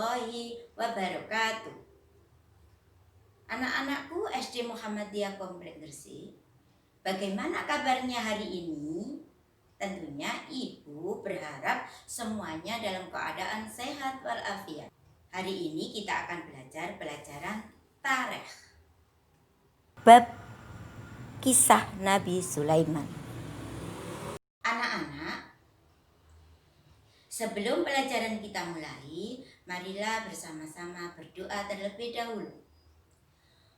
warahmatullahi wabarakatuh. Anak-anakku SD Muhammadiyah Komplek Gresik, bagaimana kabarnya hari ini? Tentunya ibu berharap semuanya dalam keadaan sehat walafiat. Hari ini kita akan belajar pelajaran tarikh. Bab kisah Nabi Sulaiman. Anak-anak, sebelum pelajaran kita mulai, marilah bersama-sama berdoa terlebih dahulu.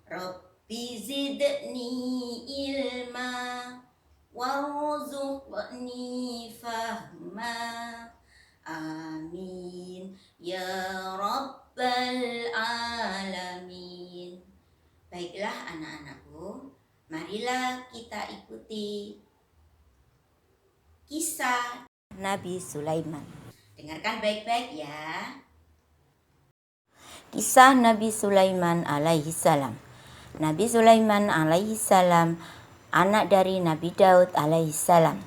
Rabbi zidni ilma warzuqni fahma. Amin ya rabbal alamin. Baiklah anak-anakku, marilah kita ikuti kisah Nabi Sulaiman. Dengarkan baik-baik ya. Kisah Nabi Sulaiman alaihi salam. Nabi Sulaiman alaihi salam anak dari Nabi Daud alaihi salam.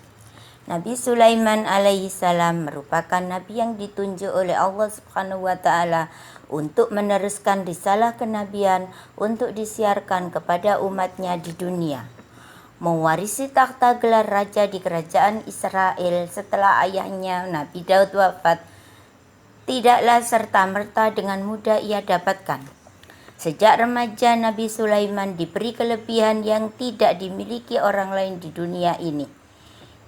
Nabi Sulaiman alaihi salam merupakan nabi yang ditunjuk oleh Allah Subhanahu wa taala untuk meneruskan risalah kenabian untuk disiarkan kepada umatnya di dunia. Mewarisi takhta gelar raja di kerajaan Israel setelah ayahnya Nabi Daud wafat, tidaklah serta-merta dengan mudah ia dapatkan. Sejak remaja, Nabi Sulaiman diberi kelebihan yang tidak dimiliki orang lain di dunia ini.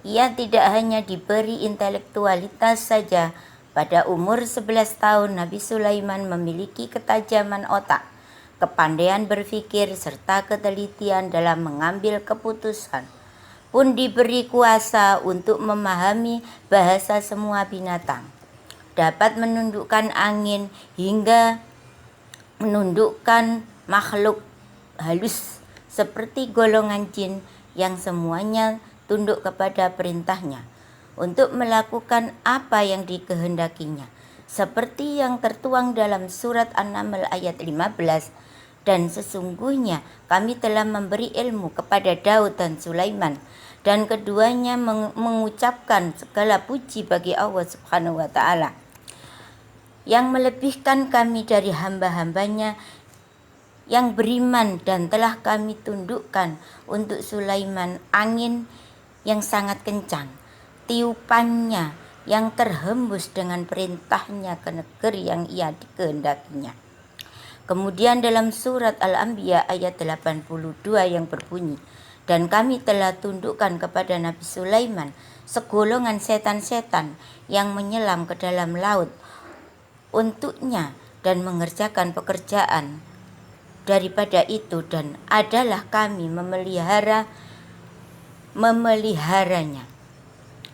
Ia tidak hanya diberi intelektualitas saja. Pada umur 11 tahun, Nabi Sulaiman memiliki ketajaman otak, kepandaian berpikir, serta ketelitian dalam mengambil keputusan. Pun diberi kuasa untuk memahami bahasa semua binatang, dapat menundukkan angin hingga menundukkan makhluk halus seperti golongan jin yang semuanya tunduk kepada perintahnya untuk melakukan apa yang dikehendakinya, seperti yang tertuang dalam surat An-Naml ayat 15. Dan sesungguhnya kami telah memberi ilmu kepada Daud dan Sulaiman, dan keduanya mengucapkan segala puji bagi Allah Subhanahu wa taala yang melebihkan kami dari hamba-hambanya yang beriman, dan telah kami tundukkan untuk Sulaiman angin yang sangat kencang, tiupannya yang terhembus dengan perintahnya ke negeri yang ia dikehendakinya. Kemudian dalam surat Al-Anbiya ayat 82 yang berbunyi, dan kami telah tundukkan kepada Nabi Sulaiman segolongan setan-setan yang menyelam ke dalam laut untuknya dan mengerjakan pekerjaan daripada itu, dan adalah kami memeliharanya.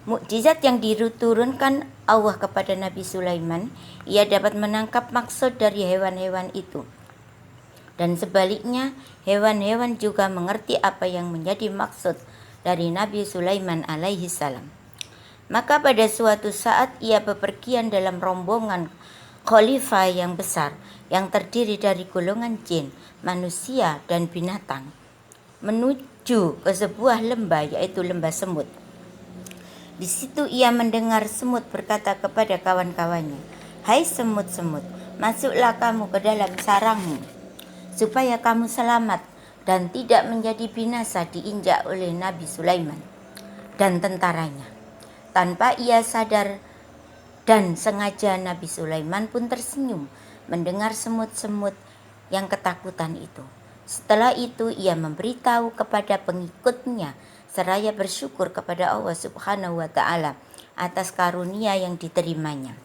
Mukjizat yang diturunkan Allah kepada Nabi Sulaiman, ia dapat menangkap maksud dari hewan-hewan itu, dan sebaliknya hewan-hewan juga mengerti apa yang menjadi maksud dari Nabi Sulaiman alaihi salam. Maka pada suatu saat ia bepergian dalam rombongan khalifah yang besar yang terdiri dari golongan jin, manusia, dan binatang, menuju ke sebuah lembah, yaitu lembah semut. Di situ ia mendengar semut berkata kepada kawan-kawannya, "Hai semut-semut, masuklah kamu ke dalam sarangmu, supaya kamu selamat dan tidak menjadi binasa diinjak oleh Nabi Sulaiman dan tentaranya." Tanpa ia sadar dan sengaja, Nabi Sulaiman pun tersenyum mendengar semut-semut yang ketakutan itu. Setelah itu ia memberitahu kepada pengikutnya seraya bersyukur kepada Allah Subhanahu wa taala atas karunia yang diterimanya.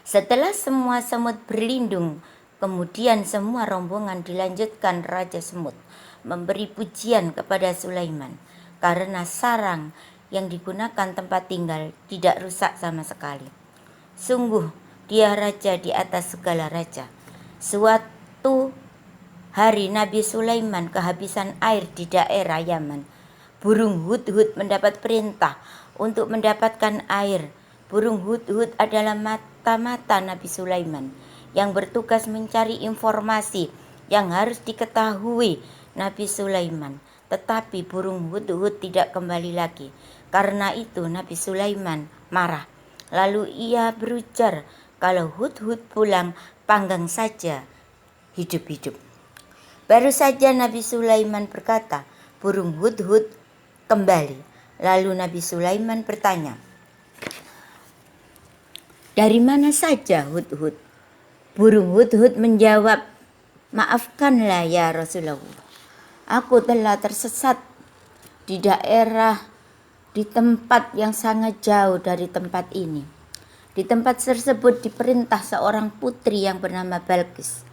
Setelah semua semut berlindung, kemudian semua rombongan dilanjutkan Raja Semut memberi pujian kepada Sulaiman karena sarang yang digunakan tempat tinggal tidak rusak sama sekali. Sungguh dia raja di atas segala raja. Suatu hari Nabi Sulaiman kehabisan air di daerah Yaman. Burung hudhud mendapat perintah untuk mendapatkan air. Burung hudhud adalah mata-mata Nabi Sulaiman yang bertugas mencari informasi yang harus diketahui Nabi Sulaiman. Tetapi burung hudhud tidak kembali lagi. Karena itu Nabi Sulaiman marah. Lalu ia berujar Kalau Hudhud pulang, panggang saja hidup-hidup. Baru saja Nabi Sulaiman berkata, burung Hudhud kembali. Lalu Nabi Sulaiman bertanya, dari mana saja Hudhud? Burung Hudhud menjawab, maafkanlah ya Rasulullah, aku telah tersesat di tempat yang sangat jauh dari tempat ini. Di tempat tersebut diperintah seorang putri yang bernama Balqis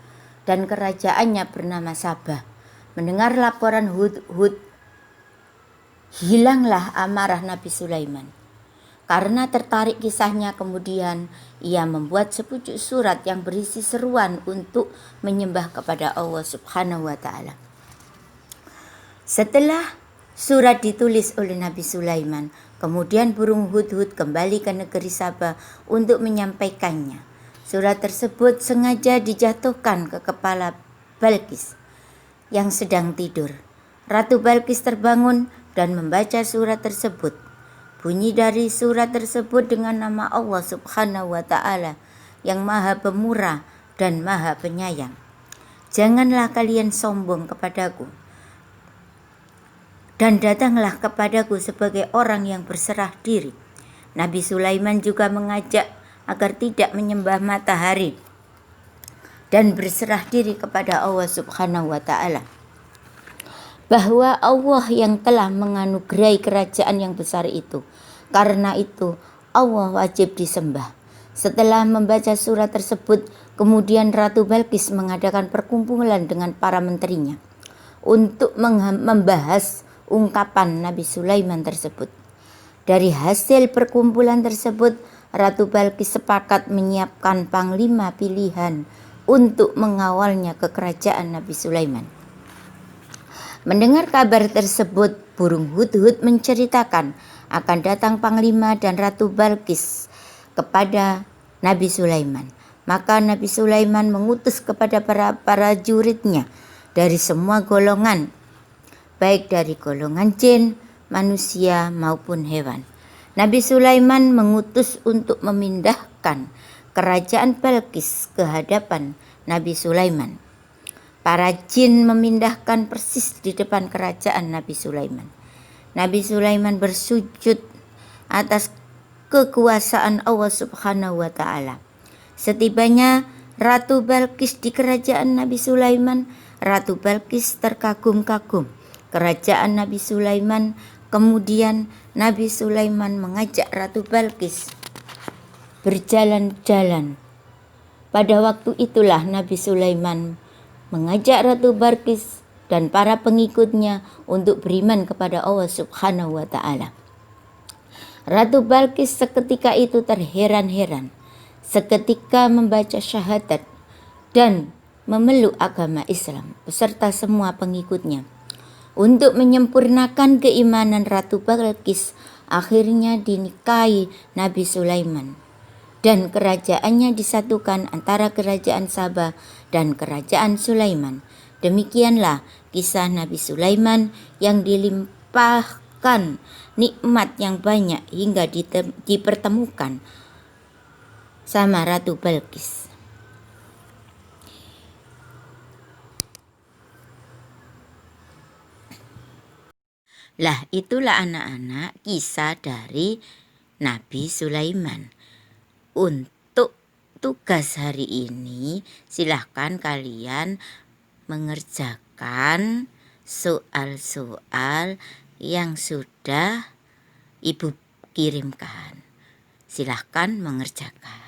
dan kerajaannya bernama Sabah. Mendengar laporan Hudhud, hilanglah amarah Nabi Sulaiman. Karena tertarik kisahnya, kemudian ia membuat sepucuk surat yang berisi seruan untuk menyembah kepada Allah Subhanahu wa Ta'ala. Setelah surat ditulis oleh Nabi Sulaiman, kemudian burung Hudhud kembali ke negeri Sabah untuk menyampaikannya. Surat tersebut sengaja dijatuhkan ke kepala Balqis yang sedang tidur. Ratu Balqis terbangun dan membaca surat tersebut. Bunyi dari surat tersebut dengan nama Allah Subhanahu wa Ta'ala yang Maha Pemurah dan Maha Penyayang. Janganlah kalian sombong kepadaku, dan datanglah kepadaku sebagai orang yang berserah diri. Nabi Sulaiman juga mengajak agar tidak menyembah matahari dan berserah diri kepada Allah Subhanahu wa Ta'ala, bahwa Allah yang telah menganugerahi kerajaan yang besar itu. Karena itu Allah wajib disembah. Setelah membaca surat tersebut, kemudian Ratu Balqis mengadakan perkumpulan dengan para menterinya untuk membahas ungkapan Nabi Sulaiman tersebut. Dari hasil perkumpulan tersebut, Ratu Balqis sepakat menyiapkan panglima pilihan untuk mengawalnya ke kerajaan Nabi Sulaiman. Mendengar kabar tersebut, burung Hudhud menceritakan akan datang panglima dan Ratu Balqis kepada Nabi Sulaiman. Maka Nabi Sulaiman mengutus kepada para juridnya dari semua golongan, baik dari golongan jin, manusia maupun hewan. Nabi Sulaiman mengutus untuk memindahkan kerajaan Balqis ke hadapan Nabi Sulaiman. Para jin memindahkan persis di depan kerajaan Nabi Sulaiman. Nabi Sulaiman bersujud atas kekuasaan Allah Subhanahu wa Ta'ala. Setibanya Ratu Balqis di kerajaan Nabi Sulaiman, Ratu Balqis terkagum-kagum kerajaan Nabi Sulaiman. Kemudian Nabi Sulaiman mengajak Ratu Balqis berjalan-jalan. Pada waktu itulah Nabi Sulaiman mengajak Ratu Balqis dan para pengikutnya untuk beriman kepada Allah Subhanahu wa Ta'ala. Ratu Balqis seketika itu terheran-heran, seketika membaca syahadat dan memeluk agama Islam beserta semua pengikutnya. Untuk menyempurnakan keimanan Ratu Balqis, akhirnya dinikahi Nabi Sulaiman dan kerajaannya disatukan antara kerajaan Sabah dan kerajaan Sulaiman. Demikianlah kisah Nabi Sulaiman yang dilimpahkan nikmat yang banyak hingga dipertemukan sama Ratu Balqis. Lah, itulah anak-anak kisah dari Nabi Sulaiman. Untuk tugas hari ini, silahkan kalian mengerjakan soal-soal yang sudah Ibu kirimkan. Silahkan mengerjakan.